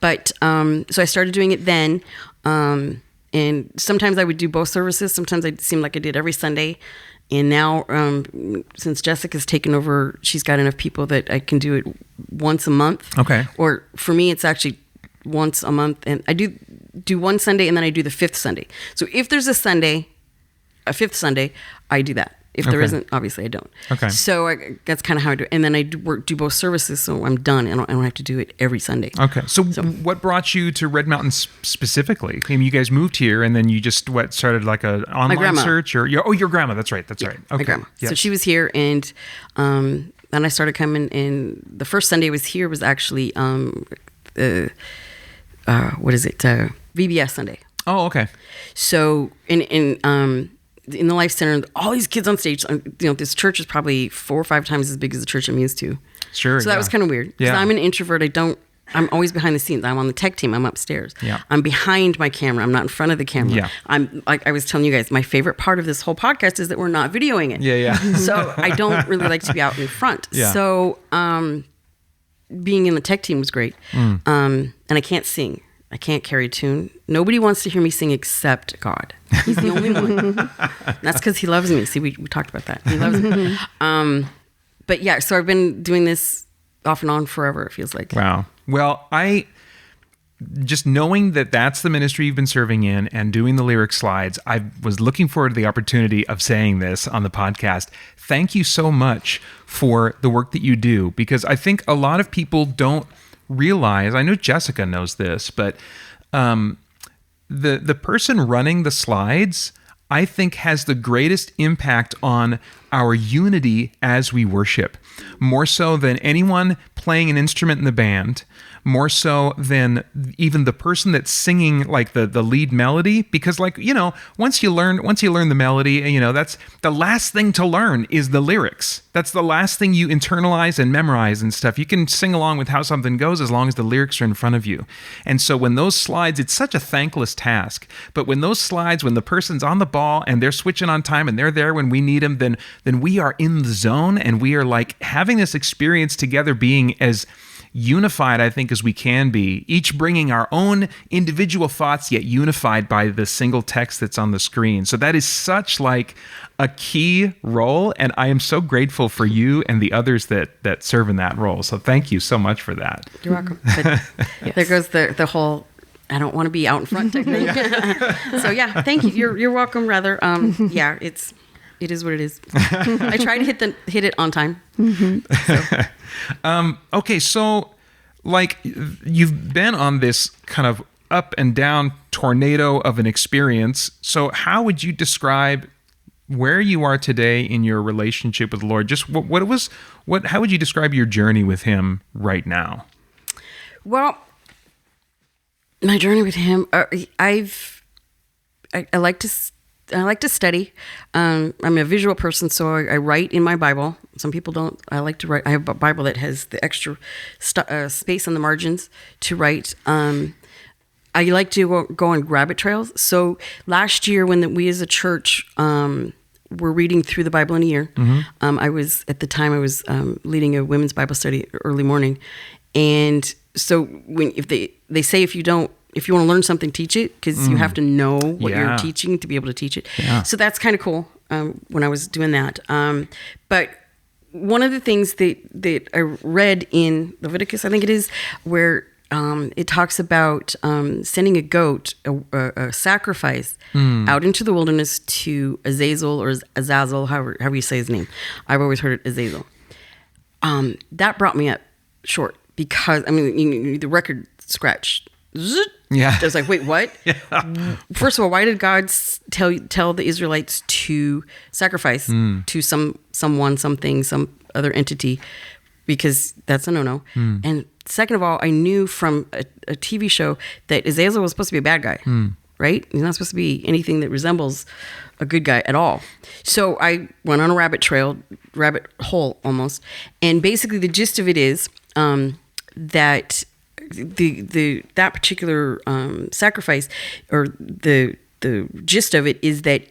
But so I started doing it then. And sometimes I would do both services. Sometimes it seemed like I did every Sunday. And now, since Jessica's taken over, she's got enough people that I can do it once a month. Okay. Or for me, it's actually once a month. And I do one Sunday, and then I do the fifth Sunday. So if there's a fifth Sunday, I do that. If there isn't, obviously I don't. Okay. So that's kind of how I do it. And then I do both services, so I'm done. And I don't have to do it every Sunday. Okay. So what brought you to Red Mountain specifically? I mean, you guys moved here, and then you just started like an online search, or your grandma? That's right. Right. Okay. My grandma. Yes. So she was here, and then I started coming. And the first Sunday I was here was actually VBS Sunday. Oh, okay. So in the Life Center, all these kids on stage. This church is probably 4 or 5 times as big as the church I'm used to. Sure. So that was kind of weird. Because I'm an introvert. I'm always behind the scenes. I'm on the tech team. I'm upstairs. Yeah. I'm behind my camera. I'm not in front of the camera. Yeah. I'm like I was telling you guys, my favorite part of this whole podcast is that we're not videoing it. Yeah. So I don't really like to be out in front. Yeah. So being in the tech team was great. And I can't sing. I can't carry a tune. Nobody wants to hear me sing except God. He's the only one. That's because he loves me. See, we talked about that. He loves me. But yeah, so I've been doing this off and on forever, it feels like. Wow. Well, just knowing that that's the ministry you've been serving in and doing the lyric slides, I was looking forward to the opportunity of saying this on the podcast. Thank you so much for the work that you do, because I think a lot of people don't realize, I know Jessica knows this, but the person running the slides, I think, has the greatest impact on our unity as we worship, more so than anyone playing an instrument in the band, more so than even the person that's singing like the lead melody, because once you learn the melody, that's the last thing to learn is the lyrics. That's the last thing you internalize and memorize and stuff. You can sing along with how something goes as long as the lyrics are in front of you. And so when those slides, it's such a thankless task, but when those slides, when the person's on the ball and they're switching on time and they're there when we need them, then we are in the zone, and we are like having this experience together, being as unified, I think, as we can be, each bringing our own individual thoughts, yet unified by the single text that's on the screen. So that is such like a key role, and I am so grateful for you and the others that serve in that role. So thank you so much for that. You're welcome. Yes. There goes the whole I don't want to be out in front technique. So yeah, thank you. You're welcome. Rather, yeah, it is what it is. I try to hit it on time. Mm-hmm. So. Okay, so like you've been on this kind of up and down tornado of an experience. So how would you describe where you are today in your relationship with the Lord? Just how would you describe your journey with Him right now? Well, my journey with Him, I like to study. I'm a visual person, so I write in my Bible. Some people don't. I like to write. I have a Bible that has the extra space on the margins to write. I like to go on rabbit trails. So last year, when we as a church were reading through the Bible in a year, I was leading a women's Bible study early morning, and so if they say if you want to learn something, teach it, because you have to know what you're teaching to be able to teach it. Yeah. So that's kind of cool when I was doing that. But one of the things that I read in Leviticus, I think it is, where it talks about sending a goat, a sacrifice, out into the wilderness to Azazel or Azazel, however you say his name. I've always heard it Azazel. That brought me up short, because, the record scratched. Yeah. I was like, wait, what? Yeah. First of all, why did God tell the Israelites to sacrifice to someone, something, some other entity? Because that's a no-no. And second of all, I knew from a TV show that Azazel was supposed to be a bad guy, right? He's not supposed to be anything that resembles a good guy at all. So I went on a rabbit hole almost. And basically the gist of it is that that particular sacrifice, or the gist of it, is that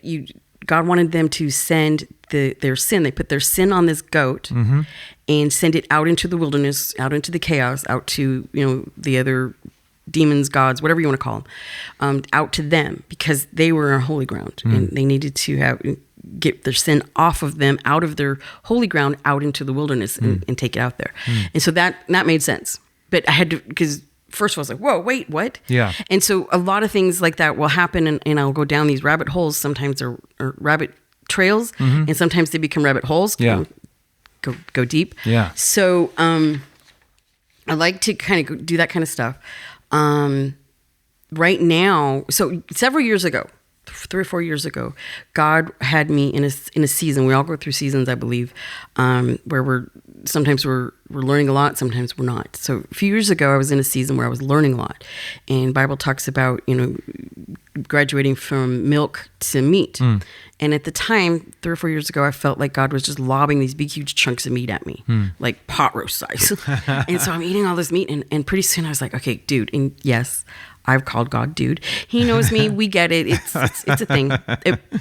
God wanted them to send their sin. They put their sin on this goat and send it out into the wilderness, out into the chaos, out to the other demons, gods, whatever you want to call them, out to them, because they were on holy ground and they needed to get their sin off of them, out of their holy ground, out into the wilderness and take it out there. And so that made sense. But I had to, because first of all, I was like, whoa, wait, what? Yeah. And so a lot of things like that will happen, and I'll go down these rabbit holes sometimes, or rabbit trails, and sometimes they become rabbit holes. Yeah. Go deep. Yeah. So I like to kind of do that kind of stuff. Right now, so several years ago, 3 or 4 years ago, God had me in a season. We all go through seasons, I believe, where we're learning a lot, sometimes we're not. So a few years ago, I was in a season where I was learning a lot, and Bible talks about graduating from milk to meat. And at the time, 3 or 4 years ago, I felt like God was just lobbing these big, huge chunks of meat at me, like pot roast size. And so I'm eating all this meat, and pretty soon I was like, okay, dude, and yes, I've called God dude. He knows me. We get it. It's a thing.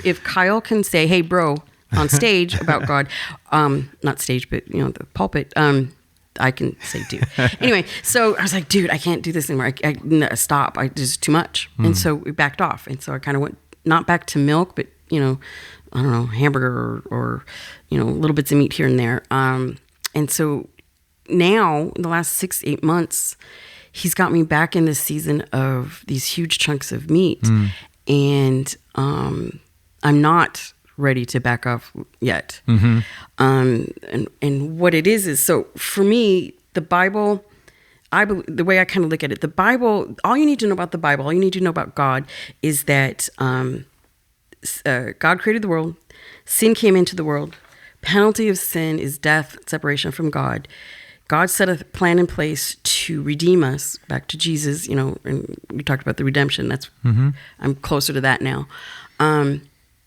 If Kyle can say, hey, bro, on stage about God, not stage, but, the pulpit, I can say dude. Anyway, so I was like, dude, I can't do this anymore. I stop. Just too much. And so we backed off. And so I kind of went, not back to milk, but, I don't know, hamburger or little bits of meat here and there. And so now, in the last 6-8 months, he's got me back in this season of these huge chunks of meat. And I'm not ready to back off yet. And what it is so for me, the Bible, the way I kind of look at it, the Bible, all you need to know about the Bible, all you need to know about God is that God created the world, sin came into the world, penalty of sin is death, separation from God. God set a plan in place to redeem us back to Jesus, and we talked about the redemption. That's I'm closer to that now.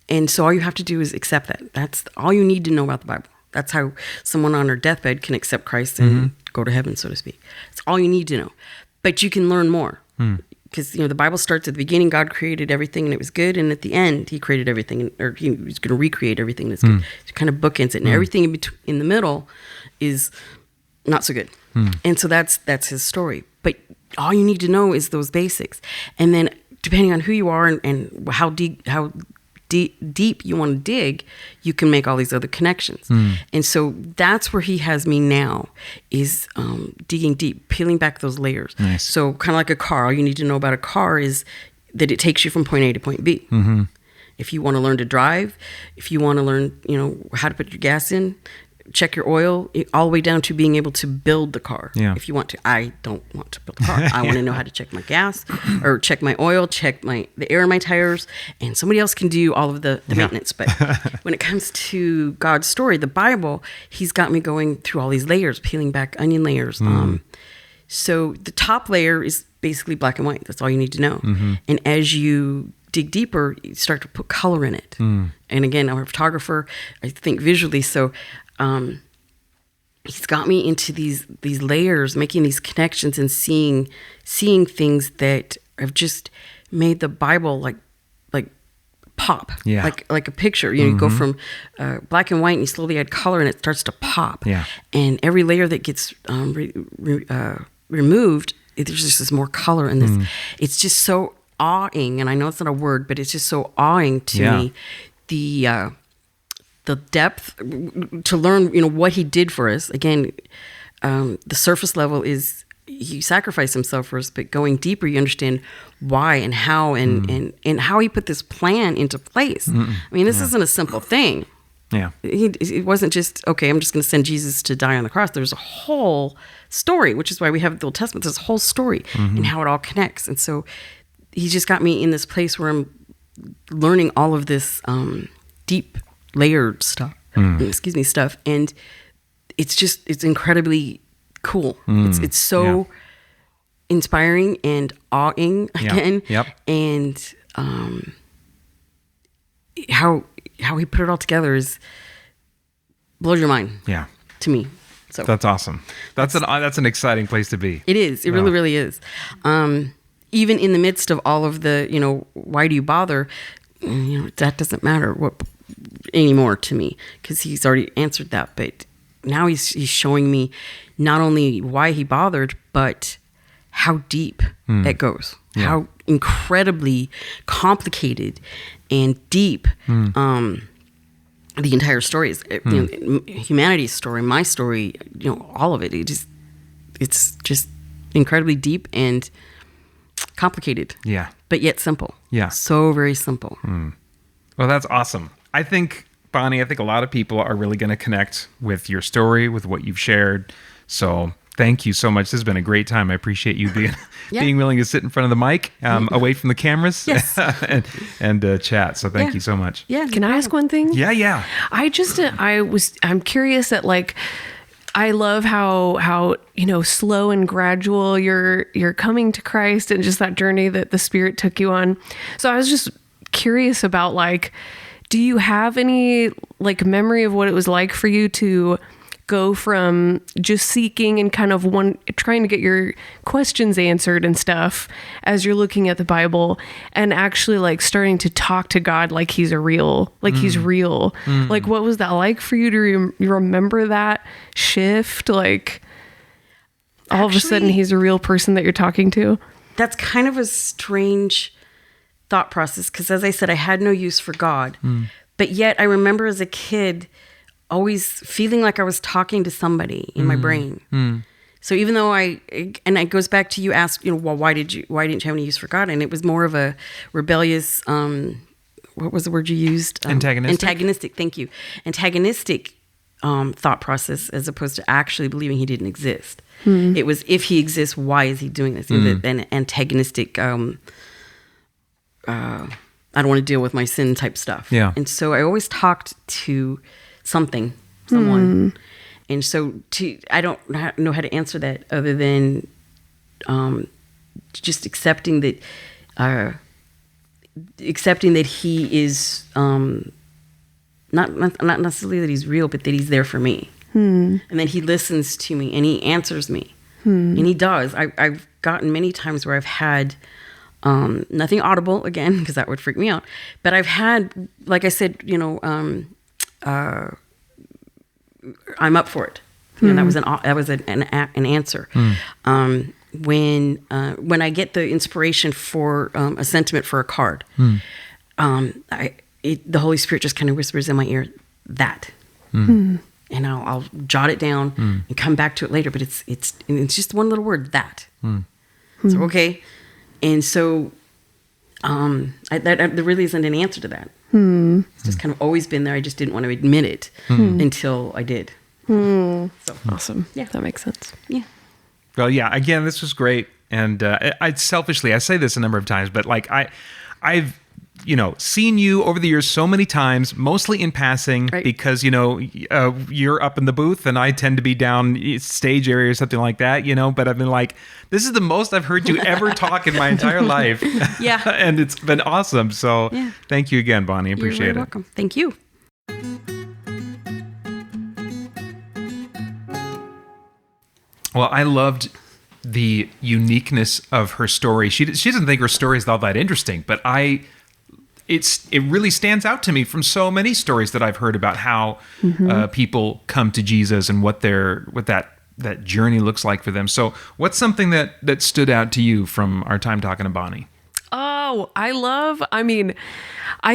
And so all you have to do is accept that. That's all you need to know about the Bible. That's how someone on their deathbed can accept Christ and go to heaven, so to speak. It's all you need to know. But you can learn more. Because, the Bible starts at the beginning, God created everything and it was good. And at the end, he created everything, or he was going to recreate everything that's good. It kind of bookends it. And everything in the middle is not so good. And so that's his story. But all you need to know is those basics. And then depending on who you are and how deep you want to dig, you can make all these other connections. And so that's where he has me now, is digging deep, peeling back those layers. Nice. So kind of like a car, all you need to know about a car is that it takes you from point A to point B. If you want to learn to drive, if you want to learn, how to put your gas in, check your oil, all the way down to being able to build the car. If you want to. I don't want to build a car. I want to know how to check my gas, or check my oil, check the air in my tires, and somebody else can do all of the maintenance. But when it comes to God's story, the Bible, he's got me going through all these layers, peeling back onion layers. So the top layer is basically black and white. That's all you need to know. And as you dig deeper, you start to put color in it. And again, I'm a photographer. I think visually, so he's got me into these layers, making these connections and seeing things that have just made the Bible like pop, like a picture. You go from black and white, and you slowly add color, and it starts to pop. And every layer that gets removed, there's just this more color in this. It's just so awing, and I know it's not a word, but it's just so awing to me. The depth to learn, what he did for us. Again, the surface level is he sacrificed himself for us, but going deeper, you understand why and how and how he put this plan into place. I mean, this isn't a simple thing. It wasn't just, okay, I'm just going to send Jesus to die on the cross. There's a whole story, which is why we have the Old Testament. There's a whole story and how it all connects. And so he just got me in this place where I'm learning all of this deep layered stuff, stuff, and it's incredibly cool. It's so inspiring and awing again, and how he put it all together blows your mind. To me, so that's awesome. That's an exciting place to be. It is. It really is. Even in the midst of all of the, why do you bother? That doesn't matter anymore to me, because he's already answered that. But now he's showing me not only why he bothered, but how deep it goes, how incredibly complicated and deep the entire story is. Humanity's story, my story, all of it. It's just incredibly deep and complicated. But yet simple. So very simple. Well, that's awesome. I think Bonnie, I think a lot of people are really going to connect with your story, with what you've shared. So thank you so much. This has been a great time. I appreciate you being willing to sit in front of the mic, away from the cameras, yes. and chat. So thank you so much. Yeah. Can I ask one thing? Yeah. I'm curious that, like, I love how slow and gradual you're coming to Christ, and just that journey that the Spirit took you on. So I was just curious about, like, do you have any, like, memory of what it was like for you to go from just seeking and kind of trying to get your questions answered and stuff as you're looking at the Bible, and actually, like, starting to talk to God like he's real. Like, what was that like for you to remember that shift? Like, all of a sudden he's a real person that you're talking to. That's kind of a strange thought process, because as I said, I had no use for God, but yet I remember as a kid always feeling like I was talking to somebody in my brain. So even though it goes back to, you asked, well, why didn't you have any use for God? And it was more of a rebellious, what was the word you used? Antagonistic. Thank you. Antagonistic thought process, as opposed to actually believing he didn't exist. It was, if he exists, why is he doing this? An antagonistic, I don't want to deal with my sin type stuff. Yeah. And so I always talked to someone. And so I don't know how to answer that other than just accepting that he is not necessarily that he's real, but that he's there for me. And that he listens to me and he answers me. And he does. I've gotten many times where I've had nothing audible, again, because that would freak me out. But I've had, like I said, I'm up for it. That was an answer. When I get the inspiration for a sentiment for a card, the Holy Spirit just kind of whispers in my ear that, and I'll jot it down and come back to it later. But it's just one little word, that. So okay, and so there really isn't an answer to that. It's just kind of always been there. I just didn't want to admit it until I did. So awesome. Yeah, that makes sense. Yeah. Well, yeah. Again, this was great, and I selfishly, I say this a number of times, but like I've seen you over the years so many times, mostly in passing, right, because you're up in the booth and I tend to be down stage area or something like that. But I've been like, this is the most I've heard you ever talk in my entire life. Yeah, and it's been awesome. So Thank you again, Bonnie. Appreciate it. You're welcome. Thank you. Well, I loved the uniqueness of her story. She doesn't think her story is all that interesting, but it really stands out to me from so many stories that I've heard about how people come to Jesus and what that journey looks like for them. So what's something that stood out to you from our time talking to Bonnie? Oh, I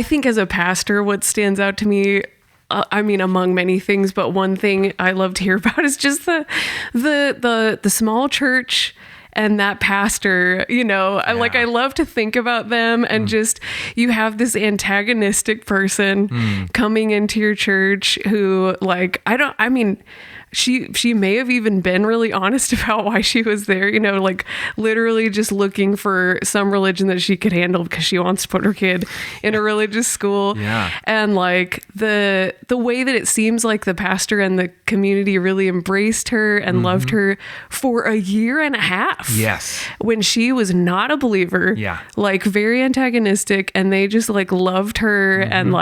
think as a pastor, what stands out to me, among many things, but one thing I love to hear about is just the small church and that pastor, I love to think about them, and just, you have this antagonistic person coming into your church who, she may have even been really honest about why she was there, literally just looking for some religion that she could handle because she wants to put her kid in a religious school. Yeah. And the way that it seems like the pastor and the community really embraced her and loved her for a year and a half. Yes. When she was not a believer. Yeah. Very antagonistic, and they just loved her and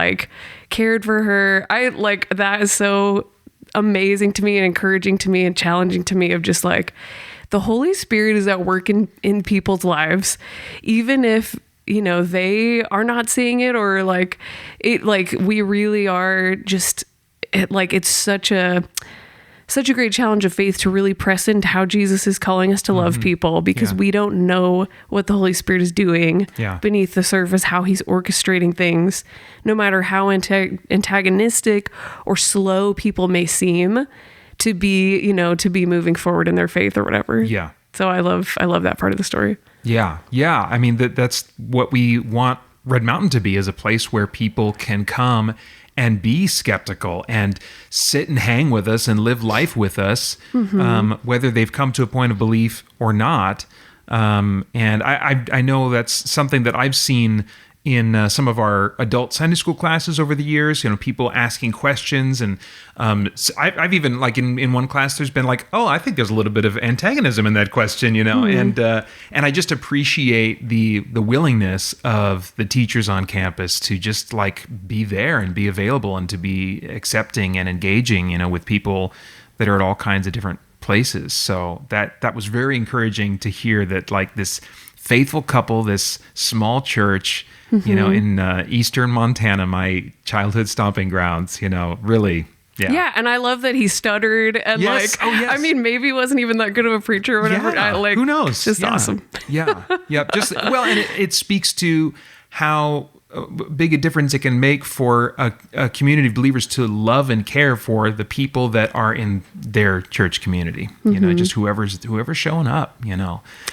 cared for her. That is so amazing to me and encouraging to me and challenging to me, of just the Holy Spirit is at work in people's lives, even if they are not seeing it, or we really are just it's such a great challenge of faith to really press into how Jesus is calling us to love people, because we don't know what the Holy Spirit is doing beneath the surface, how he's orchestrating things, no matter how antagonistic or slow people may seem to be, to be moving forward in their faith or whatever. Yeah. So I love that part of the story. Yeah. Yeah. I mean, that's what we want Red Mountain to be, is a place where people can come and be skeptical and sit and hang with us and live life with us, whether they've come to a point of belief or not. And I know that's something that I've seen in some of our adult Sunday school classes over the years, people asking questions. And I've even, like in one class, there's been like, oh, I think there's a little bit of antagonism in that question, and I just appreciate the willingness of the teachers on campus to just like be there and be available and to be accepting and engaging, with people that are at all kinds of different places. So that was very encouraging to hear that, like, this faithful couple, this small church, in eastern Montana, my childhood stomping grounds, really. Yeah. Yeah, and I love that he stuttered and yes. I mean, maybe he wasn't even that good of a preacher or whatever. Yeah. Who knows? Just awesome. Yeah. Just and it speaks to how big a difference it can make for a community of believers to love and care for the people that are in their church community. Just whoever's showing up.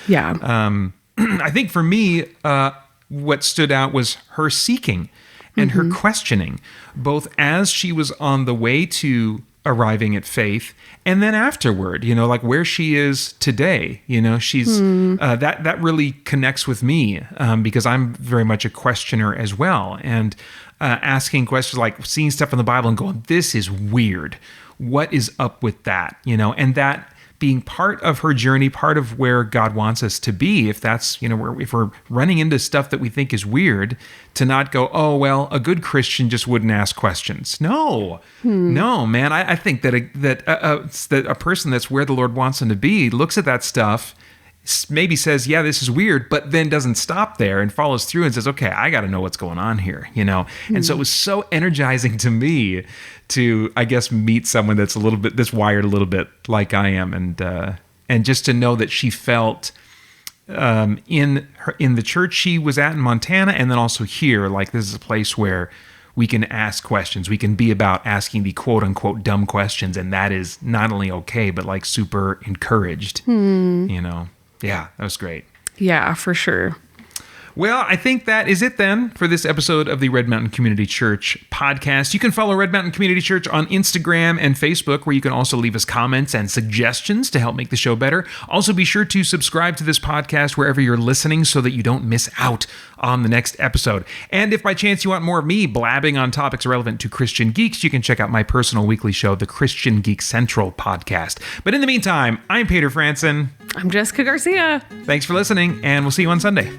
Yeah. I think for me, what stood out was her seeking and her questioning, both as she was on the way to arriving at faith and then afterward, like where she is today. She's that really connects with me because I'm very much a questioner as well, and asking questions like seeing stuff in the Bible and going, this is weird. What is up with that? And that being part of her journey, part of where God wants us to be, if that's, if we're running into stuff that we think is weird, to not go, oh, well, a good Christian just wouldn't ask questions. No, man. I think that a person that's where the Lord wants them to be looks at that stuff, maybe says, yeah, this is weird, but then doesn't stop there and follows through and says, okay, I got to know what's going on here, And so it was so energizing to me to, I guess, meet someone that's wired a little bit like I am, and just to know that she felt in the church she was at in Montana, and then also here, like this is a place where we can ask questions. We can be about asking the quote unquote dumb questions, and that is not only okay, but like super encouraged. Yeah, that was great. Yeah, for sure. Well, I think that is it then for this episode of the Red Mountain Community Church podcast. You can follow Red Mountain Community Church on Instagram and Facebook, where you can also leave us comments and suggestions to help make the show better. Also, be sure to subscribe to this podcast wherever you're listening so that you don't miss out on the next episode. And if by chance you want more of me blabbing on topics relevant to Christian geeks, you can check out my personal weekly show, the Christian Geek Central podcast. But in the meantime, I'm Peter Franson. I'm Jessica Garcia. Thanks for listening, and we'll see you on Sunday.